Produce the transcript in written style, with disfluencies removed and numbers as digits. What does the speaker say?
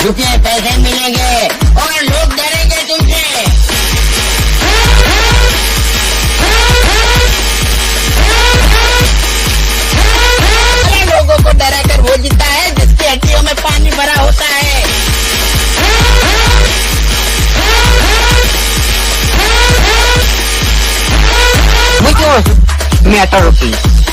तुझे पैसे मिलेंगे और लोग डरेंगे तुमसे। लोगों को डरा कर वो जीता है जिसकी हड्डियों में पानी भरा होता है। Muchos me atorpi.